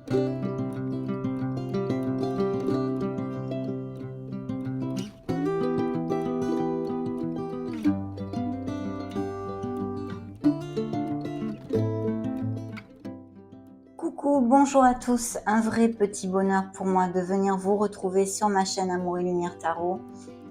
Coucou, bonjour à tous, un vrai petit bonheur pour moi de venir vous retrouver sur ma chaîne Amour et Lumière Tarot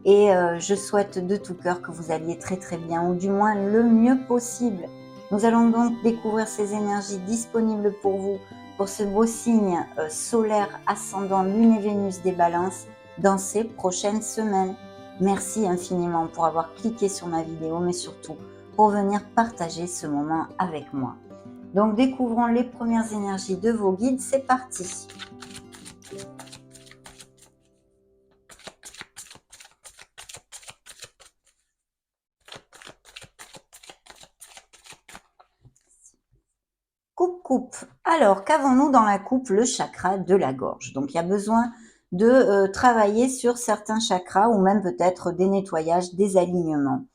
et je souhaite de tout cœur que vous alliez très bien ou du moins le mieux possible. Nous allons donc découvrir ces énergies disponibles pour vous, pour ce beau signe solaire ascendant Lune et Vénus des Balances dans ces prochaines semaines. Merci infiniment pour avoir cliqué sur ma vidéo mais surtout pour venir partager ce moment avec moi. Donc, découvrons les premières énergies de vos guides. C'est parti. Coupe. Alors, qu'avons-nous dans la coupe? Le chakra de la gorge. Donc, il y a besoin de travailler sur certains chakras ou même peut-être des nettoyages, des alignements.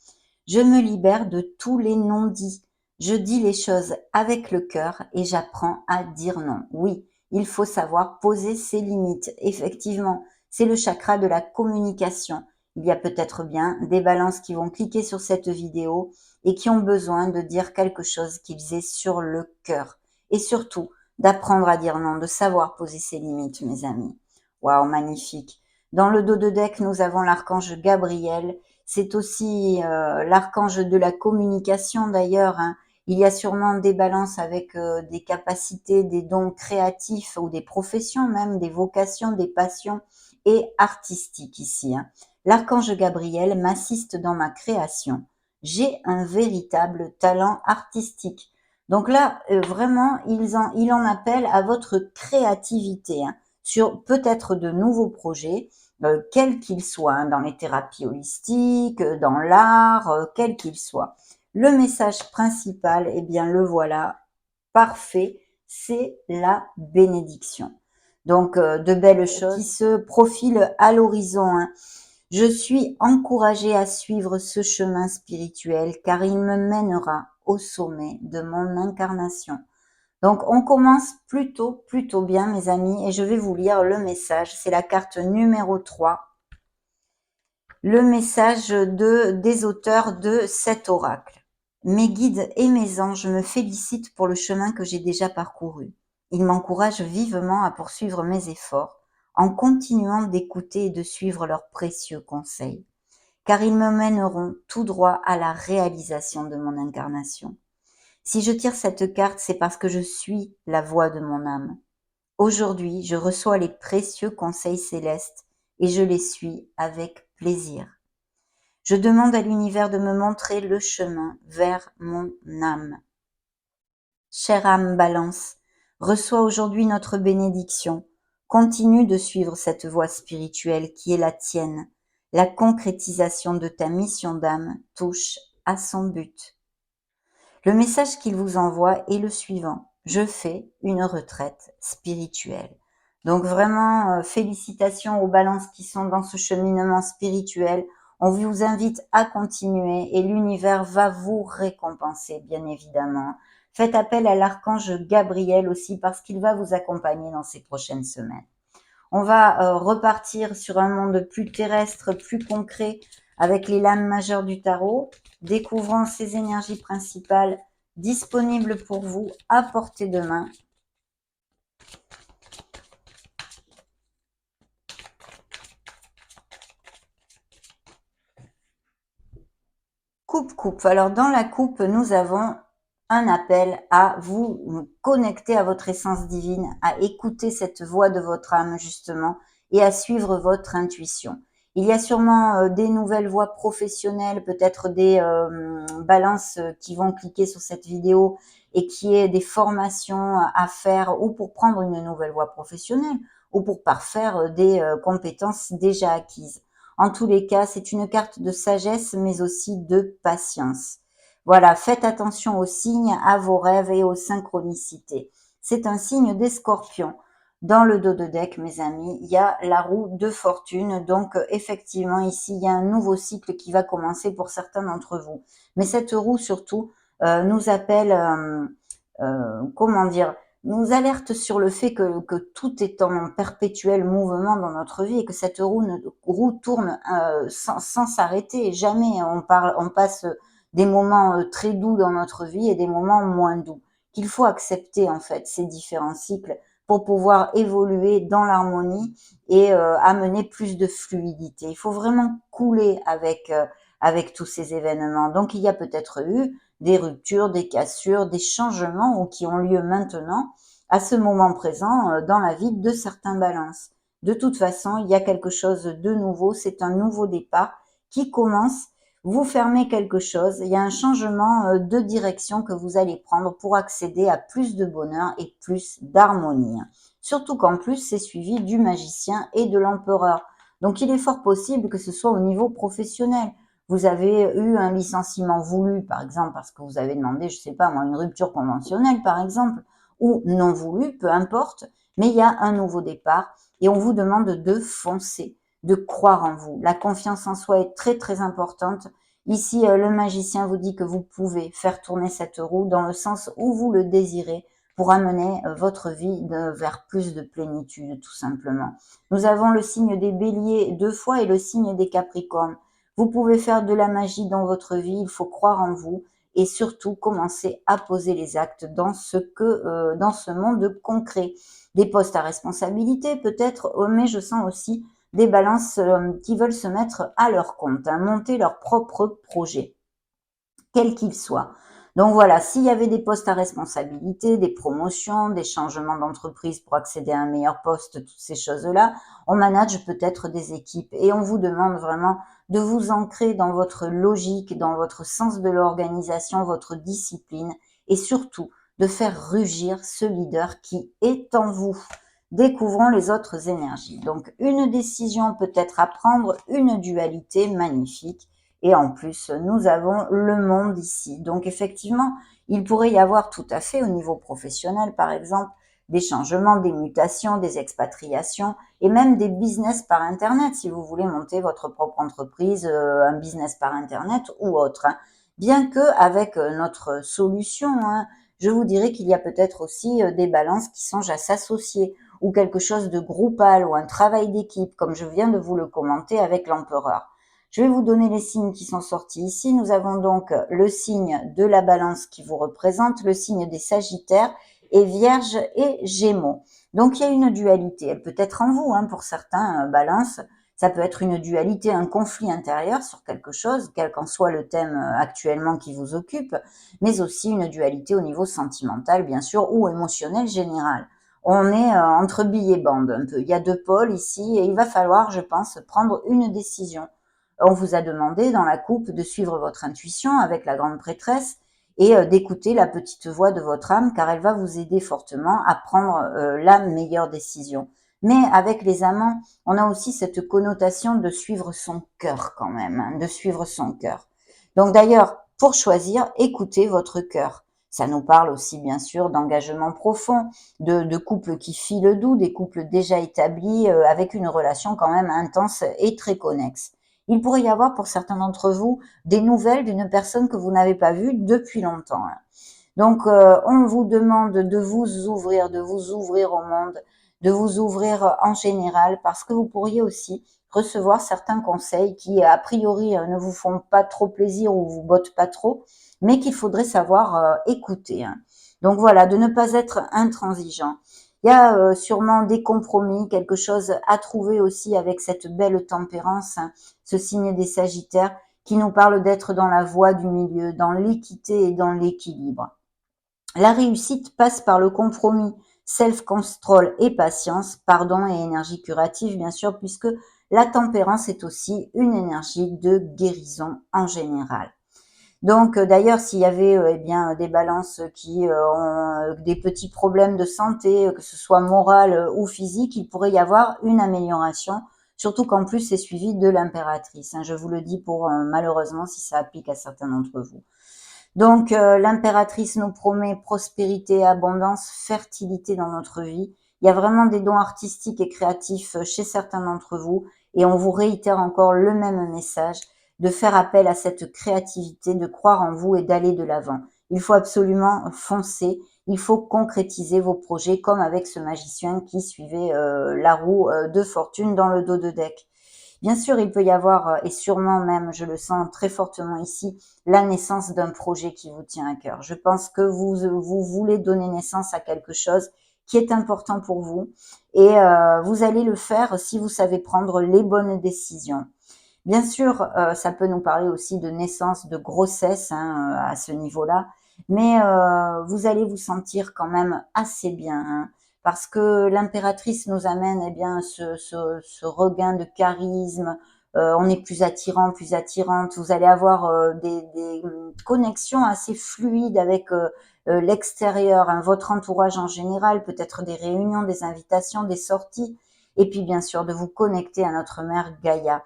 Je me libère de tous les non-dits. Je dis les choses avec le cœur et j'apprends à dire non. Oui, il faut savoir poser ses limites. Effectivement, c'est le chakra de la communication. Il y a peut-être bien des balances qui vont cliquer sur cette vidéo et qui ont besoin de dire quelque chose qu'ils aient sur le cœur. Et surtout, d'apprendre à dire non, de savoir poser ses limites, mes amis. Waouh, magnifique. Dans le dos de deck, nous avons l'archange Gabriel. C'est aussi l'archange de la communication d'ailleurs. Hein. Il y a sûrement des balances avec des capacités, des dons créatifs ou des professions même, des vocations, des passions et artistiques ici. Hein. L'archange Gabriel m'assiste dans ma création. J'ai un véritable talent artistique. Donc là, vraiment, il en appelle à votre créativité hein, sur peut-être de nouveaux projets, quels qu'ils soient, hein, dans les thérapies holistiques, dans l'art, quel qu'il soit. Le message principal, eh bien le voilà, parfait, c'est la bénédiction. Donc de belles choses qui se profilent à l'horizon. Hein. Je suis encouragée à suivre ce chemin spirituel car il me mènera au sommet de mon incarnation. Donc, on commence plutôt bien, mes amis, et je vais vous lire le message. C'est la carte numéro 3. Le message des auteurs de cet oracle. Mes guides et mes anges me félicitent pour le chemin que j'ai déjà parcouru. Ils m'encouragent vivement à poursuivre mes efforts en continuant d'écouter et de suivre leurs précieux conseils, car ils me mèneront tout droit à la réalisation de mon incarnation. Si je tire cette carte, c'est parce que je suis la voix de mon âme. Aujourd'hui, je reçois les précieux conseils célestes et je les suis avec plaisir. Je demande à l'univers de me montrer le chemin vers mon âme. Chère âme Balance, reçois aujourd'hui notre bénédiction. Continue de suivre cette voie spirituelle qui est la tienne. La concrétisation de ta mission d'âme touche à son but. Le message qu'il vous envoie est le suivant. Je fais une retraite spirituelle. Donc vraiment, félicitations aux balances qui sont dans ce cheminement spirituel. On vous invite à continuer et l'univers va vous récompenser, bien évidemment. Faites appel à l'archange Gabriel aussi parce qu'il va vous accompagner dans ces prochaines semaines. On va repartir sur un monde plus terrestre, plus concret, avec les lames majeures du tarot. Découvrons ces énergies principales disponibles pour vous à portée de main. Coupe. Alors dans la coupe, nous avons un appel à vous connecter à votre essence divine, à écouter cette voix de votre âme justement et à suivre votre intuition. Il y a sûrement des nouvelles voies professionnelles, peut-être des balances qui vont cliquer sur cette vidéo et qui est des formations à faire ou pour prendre une nouvelle voie professionnelle ou pour parfaire des compétences déjà acquises. En tous les cas, c'est une carte de sagesse mais aussi de patience. Voilà, faites attention aux signes, à vos rêves et aux synchronicités. C'est un signe des scorpions. Dans le dos de deck, mes amis, il y a la roue de fortune. Donc, effectivement, ici, il y a un nouveau cycle qui va commencer pour certains d'entre vous. Mais cette roue, surtout, nous appelle, comment dire, nous alerte sur le fait que tout est en perpétuel mouvement dans notre vie et que cette roue tourne sans s'arrêter. Jamais on passe des moments très doux dans notre vie et des moments moins doux. Qu'il faut accepter en fait ces différents cycles pour pouvoir évoluer dans l'harmonie et amener plus de fluidité. Il faut vraiment couler avec tous ces événements. Donc il y a peut-être eu des ruptures, des cassures, des changements ou qui ont lieu maintenant à ce moment présent dans la vie de certains balances. De toute façon, il y a quelque chose de nouveau, c'est un nouveau départ qui commence. Vous fermez quelque chose, il y a un changement de direction que vous allez prendre pour accéder à plus de bonheur et plus d'harmonie. Surtout qu'en plus, c'est suivi du magicien et de l'empereur. Donc il est fort possible que ce soit au niveau professionnel. Vous avez eu un licenciement voulu, par exemple, parce que vous avez demandé, je sais pas moi, une rupture conventionnelle, par exemple, ou non voulu, peu importe, mais il y a un nouveau départ et on vous demande de foncer, de croire en vous. La confiance en soi est très très importante. Ici, le magicien vous dit que vous pouvez faire tourner cette roue dans le sens où vous le désirez pour amener votre vie vers plus de plénitude, tout simplement. Nous avons le signe des béliers 2 fois et le signe des capricornes. Vous pouvez faire de la magie dans votre vie, il faut croire en vous et surtout commencer à poser les actes dans ce monde concret. Des postes à responsabilité peut-être, mais je sens aussi des balances qui veulent se mettre à leur compte, monter leur propre projet, quel qu'il soit. Donc voilà, s'il y avait des postes à responsabilité, des promotions, des changements d'entreprise pour accéder à un meilleur poste, toutes ces choses-là, on manage peut-être des équipes et on vous demande vraiment de vous ancrer dans votre logique, dans votre sens de l'organisation, votre discipline et surtout de faire rugir ce leader qui est en vous. Découvrons les autres énergies. Donc une décision peut-être à prendre, une dualité magnifique. Et en plus, nous avons le monde ici. Donc effectivement, il pourrait y avoir tout à fait au niveau professionnel, par exemple, des changements, des mutations, des expatriations et même des business par Internet, si vous voulez monter votre propre entreprise, un business par Internet ou autre. Bien que avec notre solution, je vous dirais qu'il y a peut-être aussi des balances qui songent à s'associer ou quelque chose de groupal ou un travail d'équipe, comme je viens de vous le commenter avec l'empereur. Je vais vous donner les signes qui sont sortis ici. Nous avons donc le signe de la balance qui vous représente, le signe des sagittaires et vierge et gémeaux. Donc il y a une dualité. Elle peut être en vous, pour certains balances. Ça peut être une dualité, un conflit intérieur sur quelque chose, quel qu'en soit le thème actuellement qui vous occupe, mais aussi une dualité au niveau sentimental, bien sûr, ou émotionnel général. On est entre billes et bandes un peu. Il y a deux pôles ici et il va falloir, je pense, prendre une décision. On vous a demandé dans la coupe de suivre votre intuition avec la grande prêtresse et d'écouter la petite voix de votre âme car elle va vous aider fortement à prendre la meilleure décision. Mais avec les amants, on a aussi cette connotation de suivre son cœur quand même, de suivre son cœur. Donc d'ailleurs, pour choisir, écoutez votre cœur. Ça nous parle aussi bien sûr d'engagement profond, de couples qui filent doux, des couples déjà établis avec une relation quand même intense et très connexe. Il pourrait y avoir pour certains d'entre vous des nouvelles d'une personne que vous n'avez pas vue depuis longtemps. Donc, on vous demande de vous ouvrir au monde, de vous ouvrir en général, parce que vous pourriez aussi recevoir certains conseils qui, a priori, ne vous font pas trop plaisir ou vous bottent pas trop, mais qu'il faudrait savoir écouter. Donc voilà, de ne pas être intransigeant. Il y a sûrement des compromis, quelque chose à trouver aussi avec cette belle tempérance, ce signe des Sagittaires, qui nous parle d'être dans la voie du milieu, dans l'équité et dans l'équilibre. La réussite passe par le compromis, self-control et patience, pardon et énergie curative bien sûr, puisque la tempérance est aussi une énergie de guérison en général. Donc d'ailleurs, s'il y avait des balances qui ont des petits problèmes de santé, que ce soit moral ou physique, il pourrait y avoir une amélioration, surtout qu'en plus c'est suivi de l'impératrice. Je vous le dis pour malheureusement si ça applique à certains d'entre vous. Donc l'impératrice nous promet prospérité, abondance, fertilité dans notre vie. Il y a vraiment des dons artistiques et créatifs chez certains d'entre vous et on vous réitère encore le même message de faire appel à cette créativité, de croire en vous et d'aller de l'avant. Il faut absolument foncer. Il faut concrétiser vos projets comme avec ce magicien qui suivait la roue de fortune dans le dos de deck. Bien sûr, il peut y avoir, et sûrement même, je le sens très fortement ici, la naissance d'un projet qui vous tient à cœur. Je pense que vous voulez donner naissance à quelque chose qui est important pour vous et vous allez le faire si vous savez prendre les bonnes décisions. Bien sûr, ça peut nous parler aussi de naissance, de grossesse hein, à ce niveau-là, mais vous allez vous sentir quand même assez bien, hein, parce que l'impératrice nous amène eh bien ce regain de charisme. On est plus attirant, plus attirante. Vous allez avoir des connexions assez fluides avec l'extérieur, hein, votre entourage en général, peut-être des réunions, des invitations, des sorties, et puis bien sûr de vous connecter à notre mère Gaïa.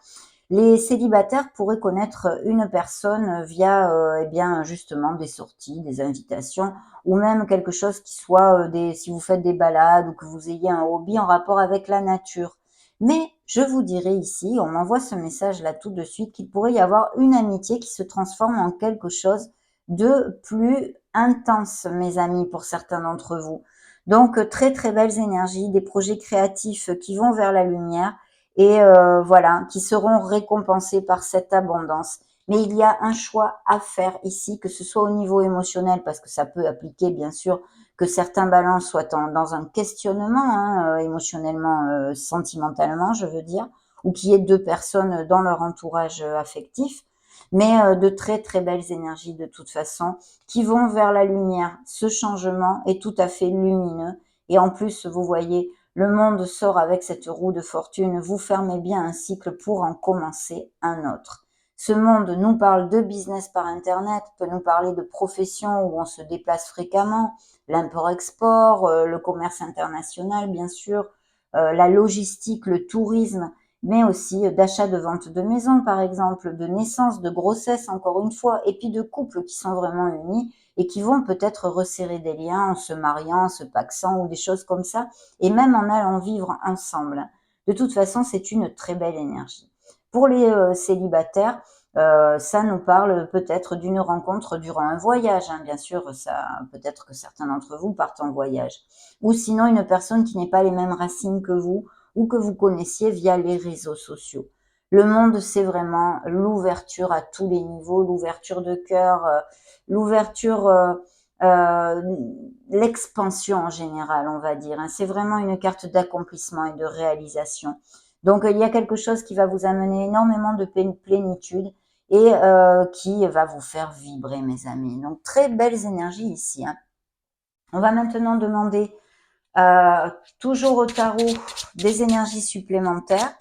Les célibataires pourraient connaître une personne via eh bien justement des sorties, des invitations ou même quelque chose qui soit si vous faites des balades ou que vous ayez un hobby en rapport avec la nature. Mais je vous dirais ici, on m'envoie ce message là tout de suite, qu'il pourrait y avoir une amitié qui se transforme en quelque chose de plus intense, mes amis, pour certains d'entre vous. Donc très très belles énergies, des projets créatifs qui vont vers la lumière et voilà, qui seront récompensés par cette abondance. Mais il y a un choix à faire ici, que ce soit au niveau émotionnel, parce que ça peut appliquer bien sûr que certains balances soient dans un questionnement hein, émotionnellement, sentimentalement, je veux dire, ou qu'il y ait deux personnes dans leur entourage affectif, mais de très très belles énergies de toute façon, qui vont vers la lumière. Ce changement est tout à fait lumineux, et en plus, vous voyez, le monde sort avec cette roue de fortune, vous fermez bien un cycle pour en commencer un autre. Ce monde nous parle de business par Internet, peut nous parler de profession où on se déplace fréquemment, l'import-export, le commerce international bien sûr, la logistique, le tourisme, mais aussi d'achat de vente de maison par exemple, de naissance, de grossesse encore une fois, et puis de couples qui sont vraiment unis et qui vont peut-être resserrer des liens en se mariant, en se pacsant ou des choses comme ça, et même en allant vivre ensemble. De toute façon, c'est une très belle énergie. Pour les célibataires, ça nous parle peut-être d'une rencontre durant un voyage, hein, bien sûr, ça peut-être que certains d'entre vous partent en voyage. Ou sinon une personne qui n'est pas les mêmes racines que vous ou que vous connaissiez via les réseaux sociaux. Le monde, c'est vraiment l'ouverture à tous les niveaux, l'ouverture de cœur, l'ouverture, euh, l'expansion en général, on va dire. Hein. C'est vraiment une carte d'accomplissement et de réalisation. Donc, il y a quelque chose qui va vous amener énormément de plénitude et qui va vous faire vibrer, mes amis. Donc, très belles énergies ici. Hein. On va maintenant demander toujours au tarot des énergies supplémentaires.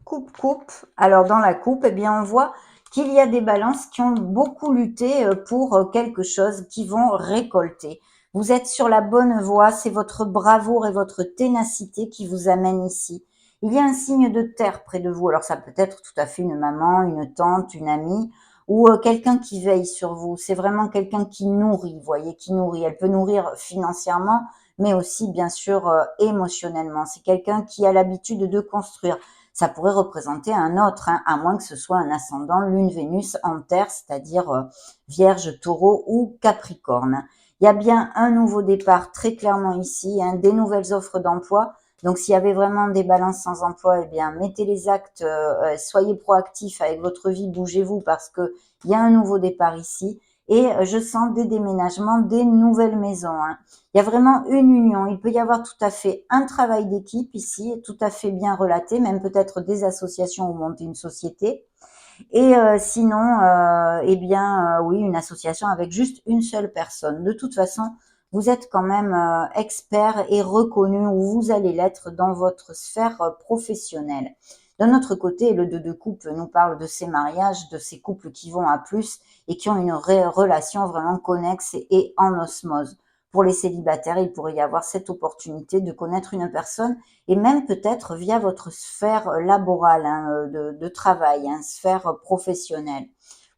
Coupe. Alors dans la coupe, eh bien on voit qu'il y a des balances qui ont beaucoup lutté pour quelque chose, qui vont récolter. Vous êtes sur la bonne voie, c'est votre bravoure et votre ténacité qui vous amènent ici. Il y a un signe de terre près de vous, alors ça peut être tout à fait une maman, une tante, une amie, ou quelqu'un qui veille sur vous. C'est vraiment quelqu'un qui nourrit, vous voyez, qui nourrit. Elle peut nourrir financièrement, mais aussi bien sûr émotionnellement. C'est quelqu'un qui a l'habitude de construire. Ça pourrait représenter un autre, hein, à moins que ce soit un ascendant Lune Vénus en terre, c'est-à-dire Vierge, Taureau ou Capricorne. Il y a bien un nouveau départ très clairement ici, hein, des nouvelles offres d'emploi. Donc s'il y avait vraiment des balances sans emploi, eh bien mettez les actes, soyez proactifs avec votre vie, bougez-vous parce que il y a un nouveau départ ici. Et je sens des déménagements, des nouvelles maisons. Hein. Il y a vraiment une union. Il peut y avoir tout à fait un travail d'équipe ici, tout à fait bien relaté, même peut-être des associations ou monter une société. Et sinon, eh bien, oui, une association avec juste une seule personne. De toute façon, vous êtes quand même expert et reconnu, ou vous allez l'être dans votre sphère professionnelle. D'un autre côté, le 2 de coupe nous parle de ces mariages, de ces couples qui vont à plus et qui ont une relation vraiment connexe et en osmose. Pour les célibataires, il pourrait y avoir cette opportunité de connaître une personne et même peut-être via votre sphère laborale hein, de travail, hein, sphère professionnelle.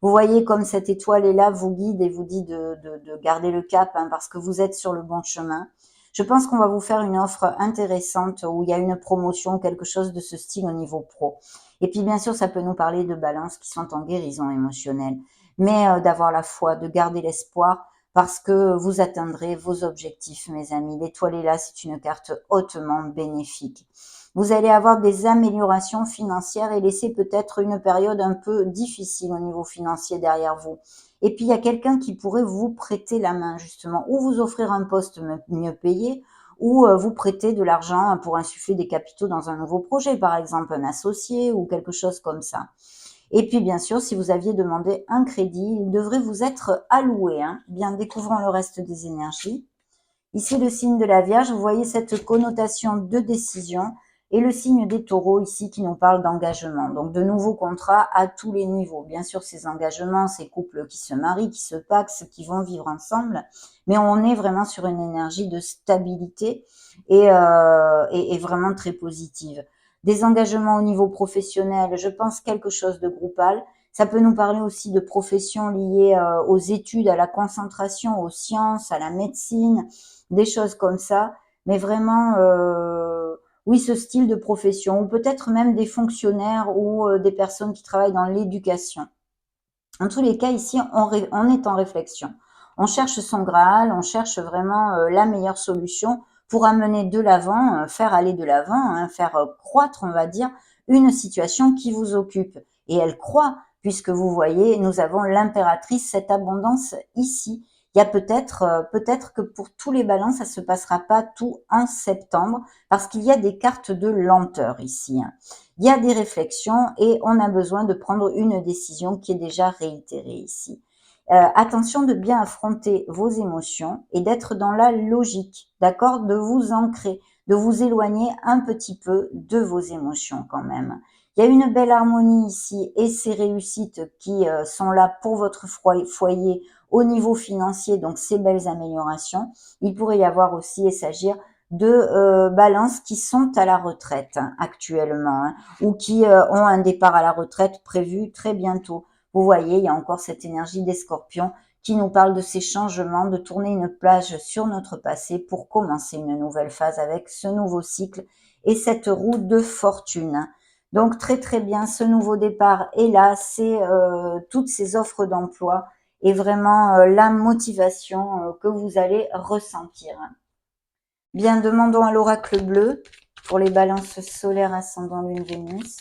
Vous voyez comme cette étoile est là, vous guide et vous dit de garder le cap hein, parce que vous êtes sur le bon chemin. Je pense qu'on va vous faire une offre intéressante où il y a une promotion, quelque chose de ce style au niveau pro. Et puis bien sûr, ça peut nous parler de balances qui sont en guérison émotionnelle, mais d'avoir la foi, de garder l'espoir, parce que vous atteindrez vos objectifs, mes amis. L'étoile est là, c'est une carte hautement bénéfique. Vous allez avoir des améliorations financières et laisser peut-être une période un peu difficile au niveau financier derrière vous. Et puis, il y a quelqu'un qui pourrait vous prêter la main, justement, ou vous offrir un poste mieux payé, ou vous prêter de l'argent pour insuffler des capitaux dans un nouveau projet, par exemple un associé ou quelque chose comme ça. Et puis, bien sûr, si vous aviez demandé un crédit, il devrait vous être alloué. Bien, découvrons le reste des énergies. Ici, le signe de la Vierge, vous voyez cette connotation de décision et le signe des taureaux ici qui nous parle d'engagement. Donc, de nouveaux contrats à tous les niveaux. Bien sûr, ces engagements, ces couples qui se marient, qui se paxent, qui vont vivre ensemble. Mais on est vraiment sur une énergie de stabilité et vraiment très positive. Des engagements au niveau professionnel, je pense quelque chose de groupal. Ça peut nous parler aussi de professions liées aux études, à la concentration, aux sciences, à la médecine, des choses comme ça, mais vraiment, oui, ce style de profession, ou peut-être même des fonctionnaires ou des personnes qui travaillent dans l'éducation. En tous les cas, ici, on est en réflexion. On cherche son Graal, on cherche vraiment la meilleure solution pour amener de l'avant, faire aller de l'avant, faire croître, on va dire, une situation qui vous occupe. Et elle croît, puisque vous voyez, nous avons l'impératrice, cette abondance ici. Il y a peut-être que pour tous les balances, ça se passera pas tout en septembre, parce qu'il y a des cartes de lenteur ici. Il y a des réflexions et on a besoin de prendre une décision qui est déjà réitérée ici. Attention de bien affronter vos émotions et d'être dans la logique, d'accord? De vous ancrer, de vous éloigner un petit peu de vos émotions quand même. Il y a une belle harmonie ici et ces réussites qui sont là pour votre foyer au niveau financier, donc ces belles améliorations. Il pourrait y avoir aussi et s'agir de balances qui sont à la retraite actuellement ou qui ont un départ à la retraite prévu très bientôt. Vous voyez, il y a encore cette énergie des scorpions qui nous parle de ces changements, de tourner une page sur notre passé pour commencer une nouvelle phase avec ce nouveau cycle et cette roue de fortune. Donc très très bien, ce nouveau départ est là, c'est toutes ces offres d'emploi et vraiment la motivation que vous allez ressentir. Bien, demandons à l'oracle bleu pour les balances solaires ascendant lune Vénus.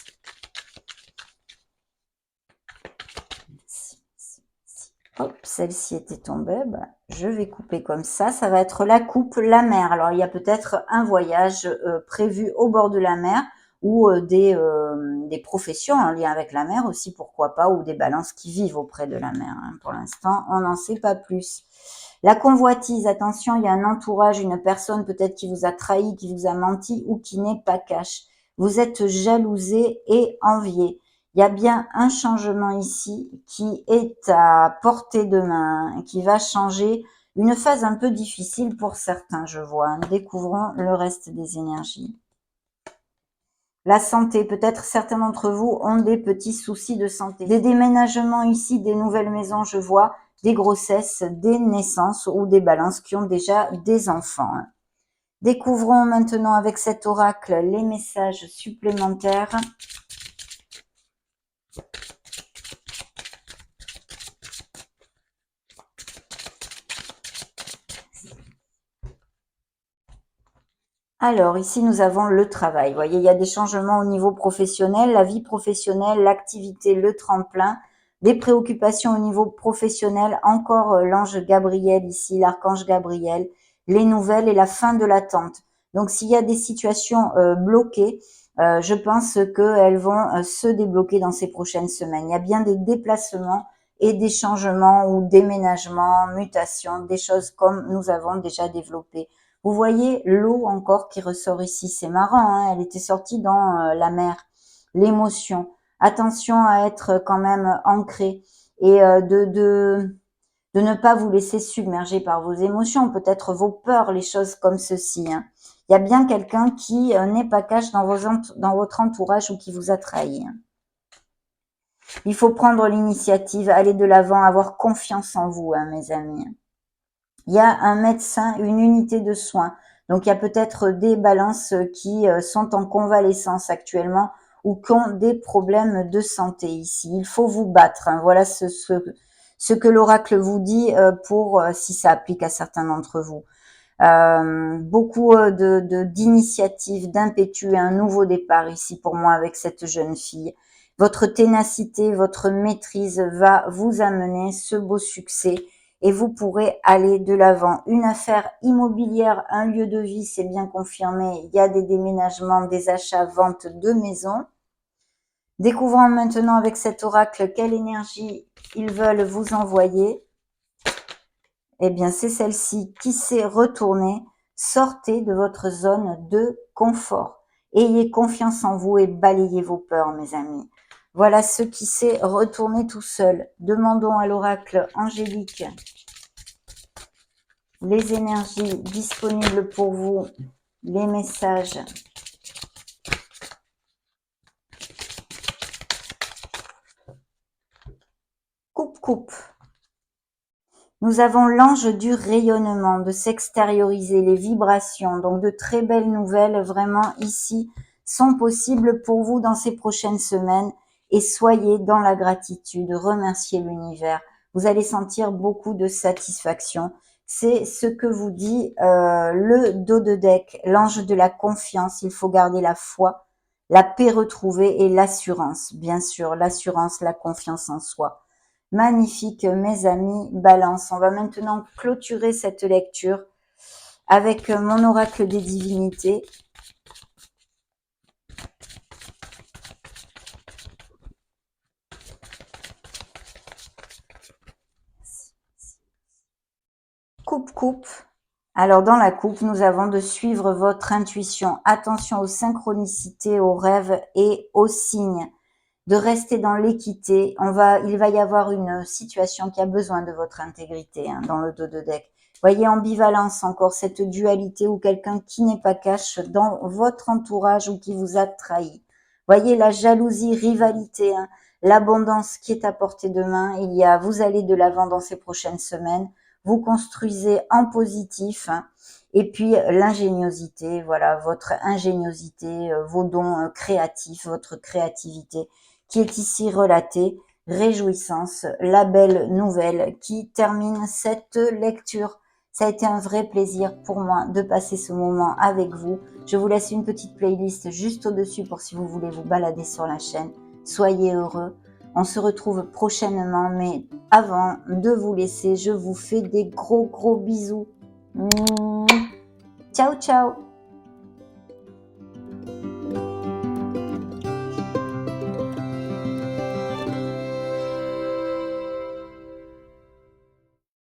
Hop, celle-ci était tombée. Je vais couper comme ça. Ça va être la coupe, la mer. Alors, il y a peut-être un voyage prévu au bord de la mer ou des professions en lien avec la mer aussi, pourquoi pas, ou des balances qui vivent auprès de la mer. Pour l'instant, on n'en sait pas plus. La convoitise, attention, il y a un entourage, une personne peut-être qui vous a trahi, qui vous a menti ou qui n'est pas cash. Vous êtes jalousé et envié. Il y a bien un changement ici qui est à portée de main, qui va changer une phase un peu difficile pour certains, je vois. Découvrons le reste des énergies. La santé, peut-être certains d'entre vous ont des petits soucis de santé. Des déménagements ici, des nouvelles maisons, je vois, des grossesses, des naissances ou des balances qui ont déjà des enfants. Découvrons maintenant avec cet oracle les messages supplémentaires. Alors, ici, nous avons le travail. Vous voyez, il y a des changements au niveau professionnel, la vie professionnelle, l'activité, le tremplin, des préoccupations au niveau professionnel, encore l'ange Gabriel ici, l'archange Gabriel, les nouvelles et la fin de l'attente. Donc, s'il y a des situations bloquées, je pense qu'elles vont se débloquer dans ces prochaines semaines. Il y a bien des déplacements et des changements ou déménagements, mutations, des choses comme nous avons déjà développé. Vous voyez l'eau encore qui ressort ici, c'est marrant, elle était sortie dans la mer. L'émotion, attention à être quand même ancré et de ne pas vous laisser submerger par vos émotions, peut-être vos peurs, les choses comme ceci. Il y a bien quelqu'un qui n'est pas cash dans votre entourage ou qui vous a trahi. Il faut prendre l'initiative, aller de l'avant, avoir confiance en vous, mes amis. Il y a un médecin, une unité de soins. Donc, il y a peut-être des balances qui sont en convalescence actuellement ou qui ont des problèmes de santé ici. Il faut vous battre, hein. Voilà ce que l'oracle vous dit pour si ça applique à certains d'entre vous. Beaucoup d'initiatives, d'impétus et un nouveau départ ici pour moi avec cette jeune fille. Votre ténacité, votre maîtrise va vous amener ce beau succès et vous pourrez aller de l'avant. Une affaire immobilière, un lieu de vie, c'est bien confirmé. Il y a des déménagements, des achats, ventes de maisons. Découvrons maintenant avec cet oracle quelle énergie ils veulent vous envoyer. Eh bien, c'est celle-ci qui s'est retournée. Sortez de votre zone de confort. Ayez confiance en vous et balayez vos peurs, mes amis. Voilà ce qui s'est retourné tout seul. Demandons à l'oracle angélique les énergies disponibles pour vous, les messages. Coupe. Nous avons l'ange du rayonnement, de s'extérioriser, les vibrations. Donc de très belles nouvelles vraiment ici sont possibles pour vous dans ces prochaines semaines. Et soyez dans la gratitude, remerciez l'univers. Vous allez sentir beaucoup de satisfaction. C'est ce que vous dit le dos de deck, l'ange de la confiance. Il faut garder la foi, la paix retrouvée et l'assurance. Bien sûr, l'assurance, la confiance en soi. Magnifique, mes amis Balance. On va maintenant clôturer cette lecture avec mon oracle des divinités. Coupe. Alors, dans la coupe, nous avons de suivre votre intuition. Attention aux synchronicités, aux rêves et aux signes. De rester dans l'équité. Il va y avoir une situation qui a besoin de votre intégrité dans le dos de deck. Voyez, ambivalence encore, cette dualité ou quelqu'un qui n'est pas cash dans votre entourage ou qui vous a trahi. Voyez la jalousie, rivalité, l'abondance qui est à portée de main. Vous allez de l'avant dans ces prochaines semaines. Vous construisez en positif. Et puis l'ingéniosité, voilà, votre ingéniosité, vos dons créatifs, votre créativité qui est ici relatée. Réjouissance, la belle nouvelle qui termine cette lecture. Ça a été un vrai plaisir pour moi de passer ce moment avec vous. Je vous laisse une petite playlist juste au-dessus pour si vous voulez vous balader sur la chaîne. Soyez heureux. On se retrouve prochainement, mais avant de vous laisser, je vous fais des gros bisous. Ciao.